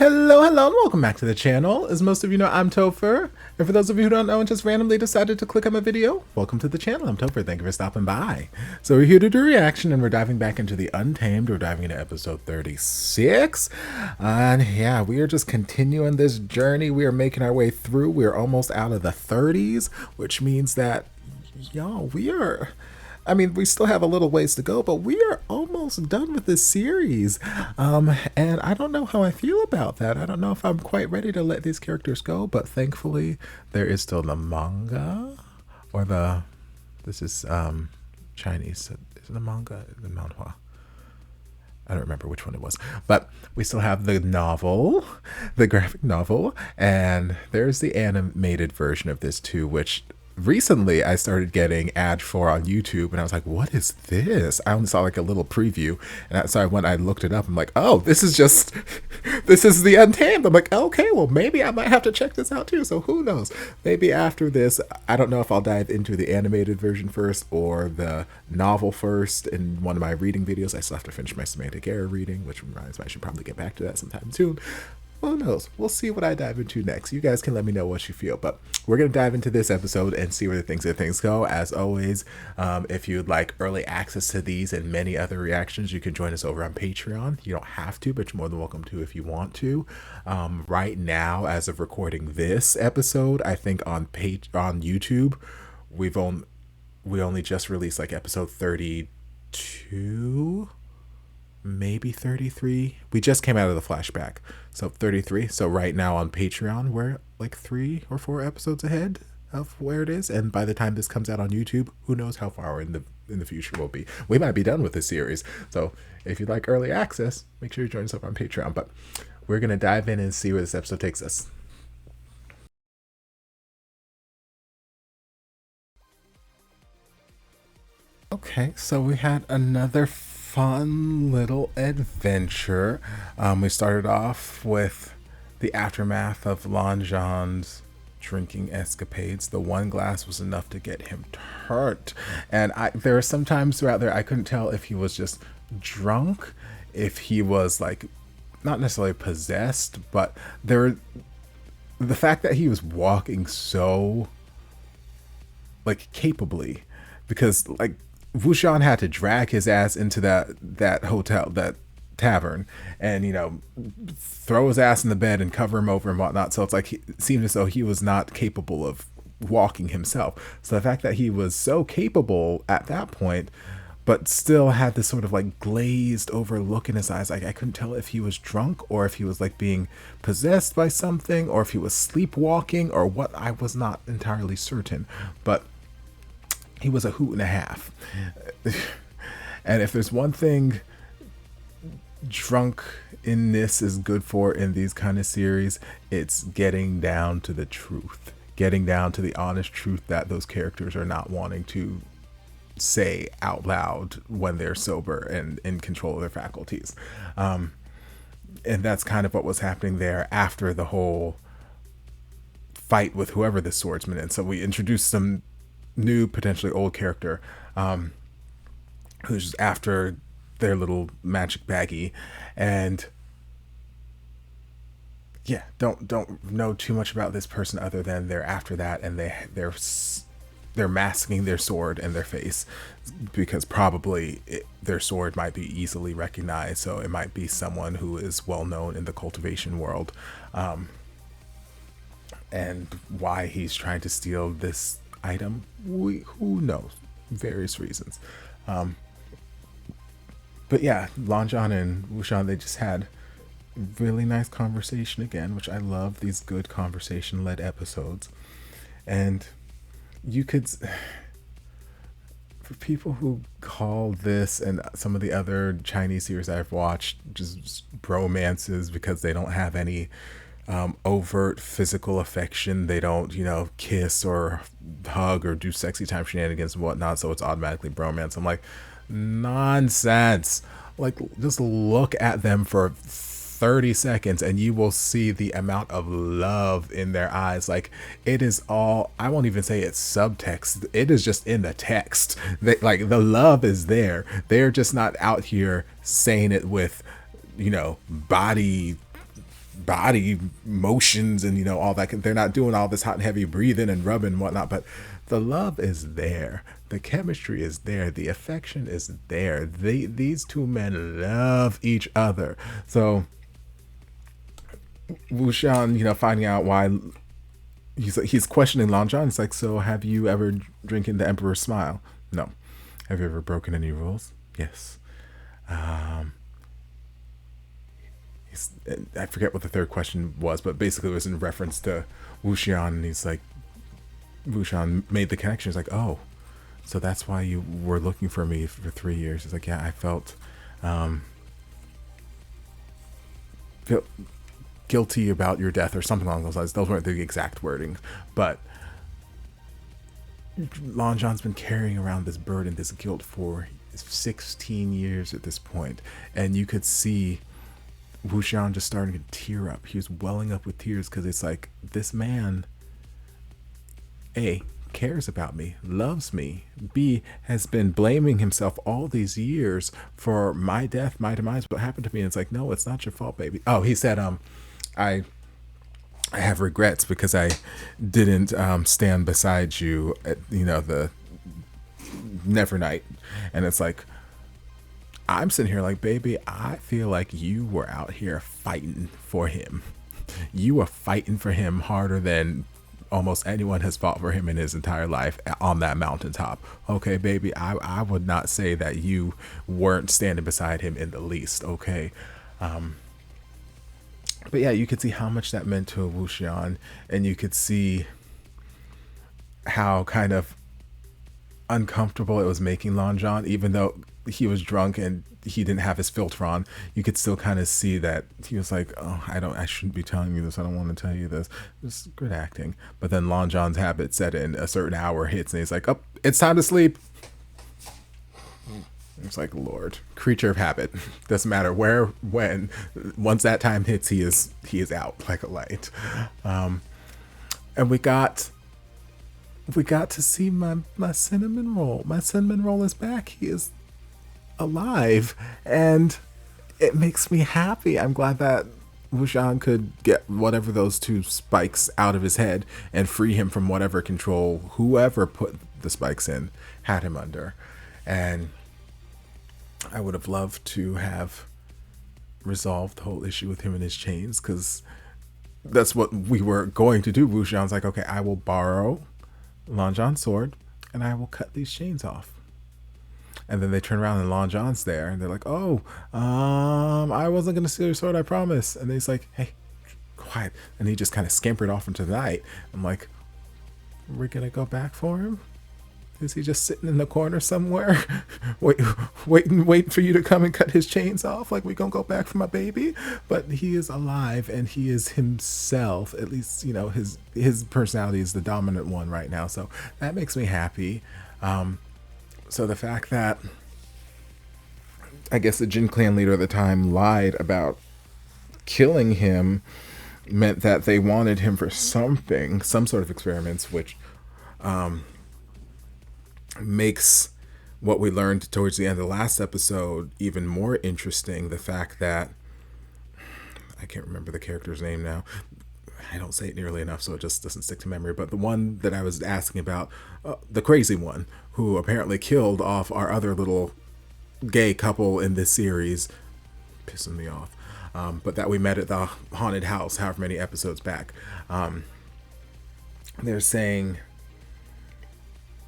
Hello, hello, and welcome back to the channel. As most of you know, I'm Topher. And for those of you who don't know and just randomly decided to click on my video, welcome to the channel. I'm Topher. Thank you for stopping by. So we're here to do a reaction, and we're diving back into the Untamed. We're diving into episode 36. And yeah, we are just continuing this journey. We are making our way through. We're almost out of the 30s, which means that, y'all, we still have a little ways to go, but we are almost done with this series. And I don't know how I feel about that. I don't know if I'm quite ready to let these characters go, but thankfully there is still the manga this is Chinese. Is it the manga? The manhua? I don't remember which one it was, but we still have the novel, the graphic novel, and there's the animated version of this too, which recently I started getting ads for on YouTube, and I was like, what is this? I only saw like a little preview, and so when I looked it up, I'm like, oh, this is the Untamed. I'm like, okay, well, maybe I might have to check this out too, so who knows? Maybe after this, I don't know if I'll dive into the animated version first or the novel first in one of my reading videos. I still have to finish my semantic error reading, which reminds me I should probably get back to that sometime soon. Who knows? We'll see what I dive into next. You guys can let me know what you feel, but we're going to dive into this episode and see where the things go. As always, if you'd like early access to these and many other reactions, you can join us over on Patreon. You don't have to, but you're more than welcome to if you want to. Right now, as of recording this episode, I think on YouTube, we only just released like episode 32, maybe 33. We just came out of the flashback, so 33. So right now on Patreon we're like 3 or 4 episodes ahead of where it is, and by the time this comes out on YouTube, who knows how far in the future we'll be. We might be done with this series, so if you'd like early access, make sure you join us up on Patreon. But we're gonna dive in and see where this episode takes us. Okay, so we had another fun little adventure. We started off with the aftermath of Zhan's drinking escapades. The one glass was enough to get him hurt, and there were some times throughout there I couldn't tell if he was just drunk, if he was like not necessarily possessed, but the fact that he was walking so like capably, because like Wuxia had to drag his ass into that hotel, that tavern, and throw his ass in the bed and cover him over and whatnot. So it's like it seemed as though he was not capable of walking himself. So the fact that he was so capable at that point, but still had this sort of like glazed over look in his eyes, like I couldn't tell if he was drunk or if he was like being possessed by something or if he was sleepwalking or what. I was not entirely certain, but he was a hoot and a half. And if there's one thing drunk in this is good for in these kind of series, it's getting down to the truth, getting down to the honest truth that those characters are not wanting to say out loud when they're sober and in control of their faculties. And that's kind of what was happening there after the whole fight with whoever the swordsman is. So we introduced some new, potentially old character who's after their little magic baggie, and yeah, don't know too much about this person other than they're after that, and they're masking their sword and their face because probably their sword might be easily recognized, so it might be someone who is well known in the cultivation world, and why he's trying to steal this item, who knows, various reasons. But yeah, Zhan and Wuxia, they just had really nice conversation again, which I love, these good conversation led episodes. And you could, for people who call this and some of the other Chinese series I've watched just bromances because they don't have any overt physical affection, they don't kiss or hug or do sexy time shenanigans and whatnot, so it's automatically bromance. I'm like, nonsense. Like, just look at them for 30 seconds and you will see the amount of love in their eyes. Like, it is all, I won't even say it's subtext, it is just in the text. Like, the love is there. They're just not out here saying it with body body motions and, you know, all that. They're not doing all this hot and heavy breathing and rubbing and whatnot, but the love is there. The chemistry is there. The affection is there. These two men love each other. So Wuxian, you know, finding out why he's questioning Lan Zhan. He's like, so have you ever drinking the Emperor's Smile? No. Have you ever broken any rules? Yes. I forget what the third question was, but basically it was in reference to Wuxian, and he's like, Wuxian made the connection. He's like, oh, so that's why you were looking for me for 3 years. He's like, yeah, I felt guilty about your death or something along those lines. Those weren't the exact wording, but Lan Zhan's been carrying around this burden, this guilt for 16 years at this point, and you could see Wuxian just starting to tear up. He was welling up with tears because it's like, this man, A, cares about me, loves me, B, has been blaming himself all these years for my death, my demise, what happened to me. And it's like, no, it's not your fault, baby. Oh, he said, I have regrets because I didn't stand beside you at, you know, the Nevernight. And it's like, I'm sitting here like, baby, I feel like you were out here fighting for him. You were fighting for him harder than almost anyone has fought for him in his entire life on that mountaintop. Okay, baby, I would not say that you weren't standing beside him in the least, okay? But yeah, you could see how much that meant to Wuxian, and you could see how kind of uncomfortable it was making Lan Zhan, even though he was drunk and he didn't have his filter on. You could still kind of see that he was like, oh, I shouldn't be telling you this. I don't want to tell you this. It's good acting. But then Lan Zhan's habit set in. A certain hour hits and he's like, oh, it's time to sleep. It's like, Lord, creature of habit. Doesn't matter where, when. Once that time hits, he is out like a light. And we got to see my cinnamon roll. My cinnamon roll is back. He is alive, and it makes me happy. I'm glad that Wuxian could get whatever those two spikes out of his head and free him from whatever control whoever put the spikes in had him under. And I would have loved to have resolved the whole issue with him and his chains, because that's what we were going to do. Wuxian's like, okay, I will borrow Lan Zhan's sword and I will cut these chains off. And then they turn around and Lan Zhan's there and they're like, oh, I wasn't going to steal your sword, I promise. And he's like, hey, quiet. And he just kind of scampered off into the night. I'm like, we're going to go back for him? Is he just sitting in the corner somewhere waiting for you to come and cut his chains off? Like, we gonna go back for my baby? But he is alive and he is himself. At least, you know, his personality is the dominant one right now. So that makes me happy. So the fact that, I guess the Jin clan leader at the time lied about killing him meant that they wanted him for something, some sort of experiments, which makes what we learned towards the end of the last episode even more interesting. The fact that, I can't remember the character's name now, I don't say it nearly enough, so it just doesn't stick to memory, but the one that I was asking about, the crazy one, who apparently killed off our other little gay couple in this series, pissing me off, but that we met at the haunted house however many episodes back. They're saying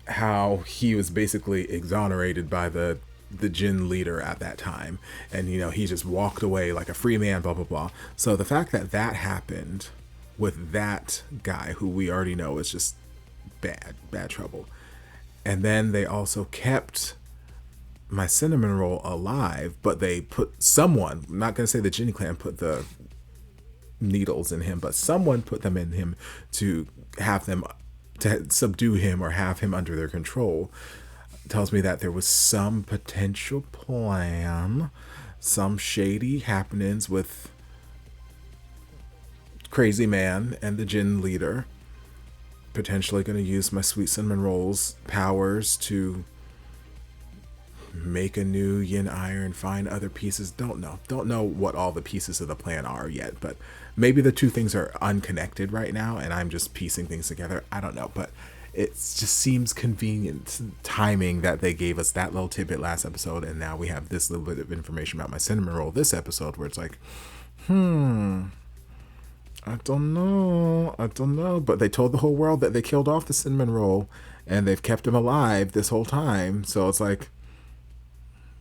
how he was basically exonerated by the Jin leader at that time, and you know, he just walked away like a free man, blah blah blah. So the fact that that happened with that guy who we already know is just bad trouble, and then they also kept my cinnamon roll alive, but they put someone, I'm not gonna say the Jin clan put the needles in him, but someone put them in him to have them, to subdue him or have him under their control. Tells me that there was some potential plan, some shady happenings with Crazy Man and the Jin leader, potentially going to use my sweet cinnamon rolls powers to make a new yin iron, find other pieces. Don't know what all the pieces of the plan are yet, but maybe the two things are unconnected right now and I'm just piecing things together. I don't know, but it just seems convenient timing that they gave us that little tidbit last episode, and now we have this little bit of information about my cinnamon roll this episode, where it's like, I don't know. But they told the whole world that they killed off the cinnamon roll, and they've kept him alive this whole time. So it's like,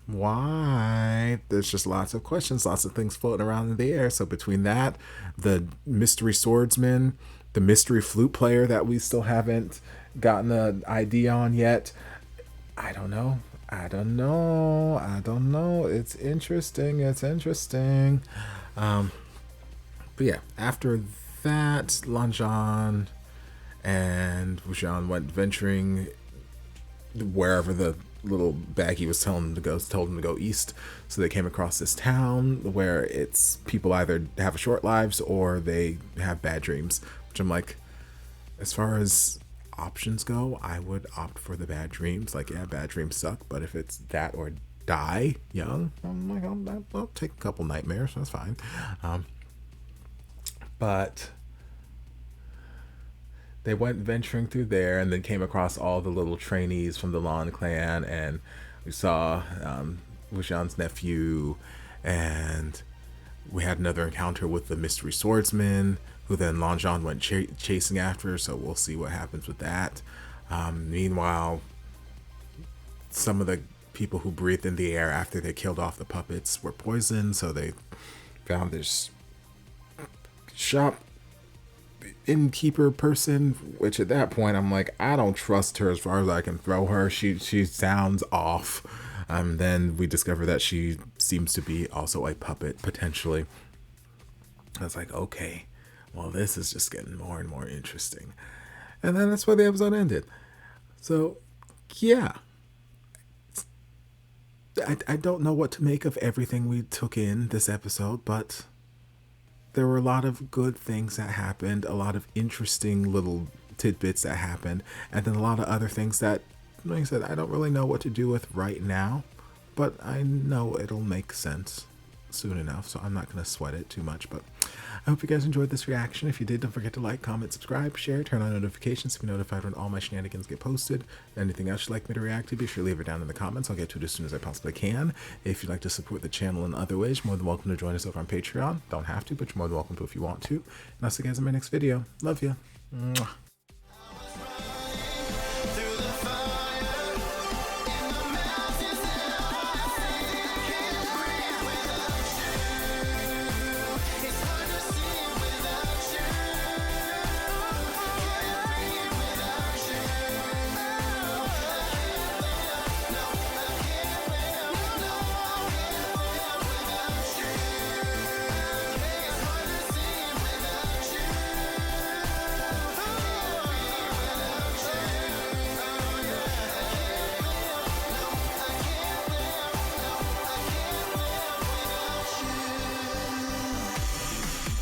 why? There's just lots of questions, lots of things floating around in the air. So between that, the mystery swordsman, the mystery flute player that we still haven't gotten an ID on yet, I don't know. It's interesting. But yeah, after that, Zhan and Wuxia went venturing wherever the little baggie was told them to go east. So they came across this town where it's people either have short lives or they have bad dreams, which I'm like, as far as options go, I would opt for the bad dreams. Like, yeah, bad dreams suck, but if it's that or die young, I'm like, I'll take a couple nightmares. That's fine. But they went venturing through there and then came across all the little trainees from the Lan clan, and we saw Wuxian's nephew, and we had another encounter with the mystery swordsman, who then Zhan went chasing after, so we'll see what happens with that. Meanwhile, some of the people who breathed in the air after they killed off the puppets were poisoned, so they found this shop innkeeper person, which at that point I'm like, I don't trust her as far as I can throw her. She sounds off. Then we discover that she seems to be also a puppet, potentially. I was like, okay, well, this is just getting more and more interesting. And then that's where the episode ended. So, yeah. I don't know what to make of everything we took in this episode, but there were a lot of good things that happened, a lot of interesting little tidbits that happened, and then a lot of other things that, like I said, I don't really know what to do with right now, but I know it'll make sense soon enough, so I'm not going to sweat it too much. But I hope you guys enjoyed this reaction. If you did, don't forget to like, comment, subscribe, share, turn on notifications to be notified when all my shenanigans get posted. Anything else you'd like me to react to, be sure to leave it down in the comments. I'll get to it as soon as I possibly can. If you'd like to support the channel in other ways, you're more than welcome to join us over on Patreon. Don't have to, but you're more than welcome to if you want to. And I'll see you guys in my next video. Love you. Mwah.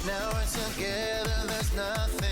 Now we're together, there's nothing